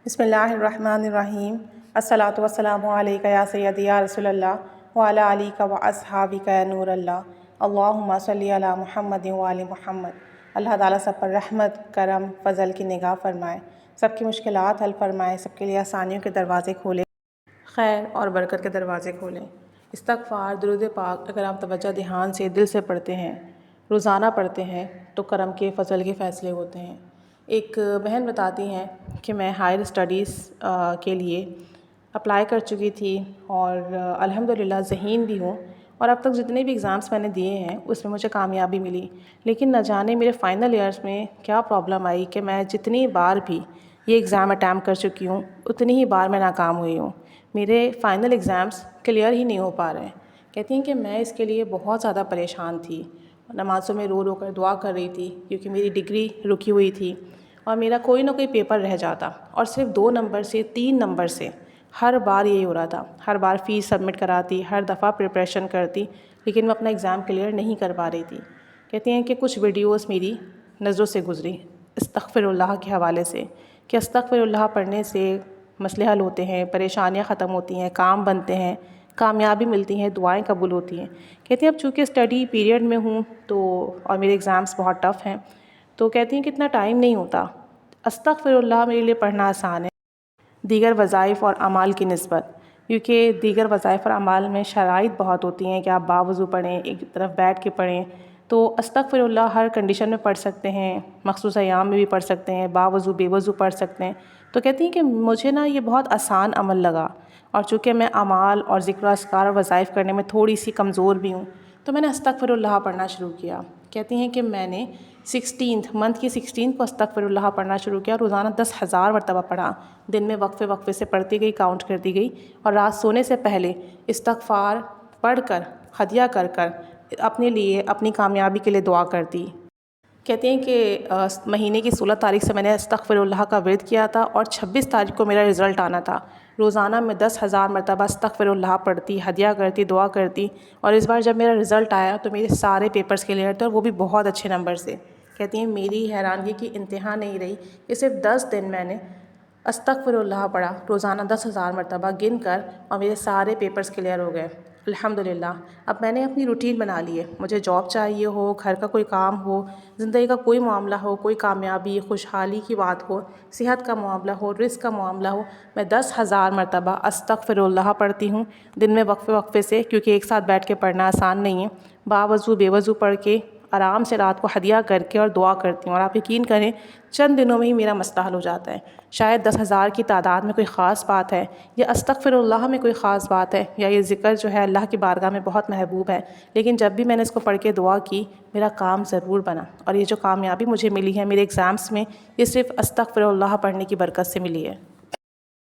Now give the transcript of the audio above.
بسم اللہ الرحمن الرحیم۔ الصلاۃ والسلام علیک یا سیدی یا رسول اللہ وعلی آلک و اصحابک یا نور اللہ، اللہم صلی علی محمد وعلی محمد۔ اللہ تعالیٰ سب پر رحمت، کرم، فضل کی نگاہ فرمائے، سب کی مشکلات حل فرمائے، سب کے لیے آسانیوں کے دروازے کھولے، خیر اور برکت کے دروازے کھولیں۔ استغفار، درود پاک اگر آپ توجہ دھیان سے دل سے پڑھتے ہیں، روزانہ پڑھتے ہیں تو کرم کے فضل کے فیصلے ہوتے ہیں۔ ایک بہن بتاتی ہیں کہ میں ہائر اسٹڈیز کے لیے اپلائی کر چکی تھی اور الحمدللہ ذہین بھی ہوں، اور اب تک جتنے بھی ایگزامس میں نے دیے ہیں اس میں مجھے کامیابی ملی، لیکن نہ جانے میرے فائنل ایئرس میں کیا پرابلم آئی کہ میں جتنی بار بھی یہ ایگزام اٹیمپٹ کر چکی ہوں اتنی ہی بار میں ناکام ہوئی ہوں۔ میرے فائنل ایگزامس کلیئر ہی نہیں ہو پا رہے ہیں۔ کہتی ہیں کہ میں اس کے لیے بہت زیادہ پریشان تھی، نمازوں میں رو رو کر دعا کر رہی تھی کیونکہ میری ڈگری رکی ہوئی تھی اور میرا کوئی نہ کوئی پیپر رہ جاتا، اور صرف 2 نمبر سے 3 نمبر سے ہر بار یہی ہو رہا تھا۔ ہر بار فیس سبمٹ کراتی، ہر دفعہ پریپریشن کرتی، لیکن میں اپنا ایگزام کلیئر نہیں کر پا رہی تھی۔ کہتی ہیں کہ کچھ ویڈیوز میری نظروں سے گزری استغفر اللہ کے حوالے سے، کہ استغفر اللہ پڑھنے سے مسئلے حل ہوتے ہیں، پریشانیاں ختم ہوتی ہیں، کام بنتے ہیں، کامیابی ملتی ہیں، دعائیں قبول ہوتی ہیں۔ کہتی ہیں اب چونکہ اسٹڈی پیریڈ میں ہوں تو اور میرے ایگزامس بہت ٹف ہیں، تو کہتی ہیں کہ اتنا ٹائم نہیں ہوتا۔ استغفر اللہ میرے لیے پڑھنا آسان ہے دیگر وظائف اور اعمال کی نسبت، کیونکہ دیگر وظائف اور اعمال میں شرائط بہت ہوتی ہیں کہ آپ باوضو پڑھیں، ایک طرف بیٹھ کے پڑھیں، تو استغفر اللہ ہر کنڈیشن میں پڑھ سکتے ہیں، مخصوص ایام میں بھی پڑھ سکتے ہیں، باوضو بے وضو پڑھ سکتے ہیں۔ تو کہتی ہیں کہ مجھے یہ بہت آسان عمل لگا، اور چونکہ میں اعمال اور ذکر و اذکار اور وظائف کرنے میں تھوڑی سی کمزور بھی ہوں، تو میں نے استغفر اللہ پڑھنا شروع کیا۔ کہتی ہیں کہ میں نے 16 کی 16 کو استغفر اللہ پڑھنا شروع کیا، روزانہ 10,000 مرتبہ پڑھا، دن میں وقفے وقفے سے پڑھتی گئی، کاؤنٹ کرتی گئی، اور رات سونے سے پہلے استغفار پڑھ کر، ہدیہ کر کر اپنے لیے، اپنی کامیابی کے لیے دعا کرتی۔ کہتی ہیں کہ مہینے کی 16 تاریخ سے میں نے استغفر اللہ کا ورد کیا تھا، اور 26 تاریخ کو میرا رزلٹ آنا تھا۔ روزانہ میں 10,000 مرتبہ استغفر اللہ پڑھتی، ہدیہ کرتی، دعا کرتی، اور اس بار جب میرا رزلٹ آیا تو میرے سارے پیپرز کلیئر تھے، اور وہ بھی بہت اچھے نمبر سے۔ کہتی ہیں میری حیرانگی کی انتہا نہیں رہی کہ صرف 10 دن میں نے استغفر اللہ پڑھا، روزانہ 10,000 مرتبہ گن کر، اور میرے سارے پیپرز کلیئر ہو گئے الحمدللہ۔ اب میں نے اپنی روٹین بنا لی ہے، مجھے جاب چاہیے ہو، گھر کا کوئی کام ہو، زندگی کا کوئی معاملہ ہو، کوئی کامیابی، خوشحالی کی بات ہو، صحت کا معاملہ ہو، رزق کا معاملہ ہو، میں 10,000 مرتبہ استغفر اللہ پڑھتی ہوں دن میں وقفے وقفے سے، کیونکہ ایک ساتھ بیٹھ کے پڑھنا آسان نہیں ہے۔ باوضو بے وضو پڑھ کے آرام سے رات کو ہدیہ کر کے اور دعا کرتی ہوں، اور آپ یقین کریں چند دنوں میں ہی میرا مسئلہ حل ہو جاتا ہے۔ شاید 10,000 کی تعداد میں کوئی خاص بات ہے، یا استغفر اللہ میں کوئی خاص بات ہے، یا یہ ذکر جو ہے اللہ کی بارگاہ میں بہت محبوب ہے، لیکن جب بھی میں نے اس کو پڑھ کے دعا کی میرا کام ضرور بنا، اور یہ جو کامیابی مجھے ملی ہے میرے ایگزامس میں، یہ صرف استغفر اللہ پڑھنے کی برکت سے ملی ہے۔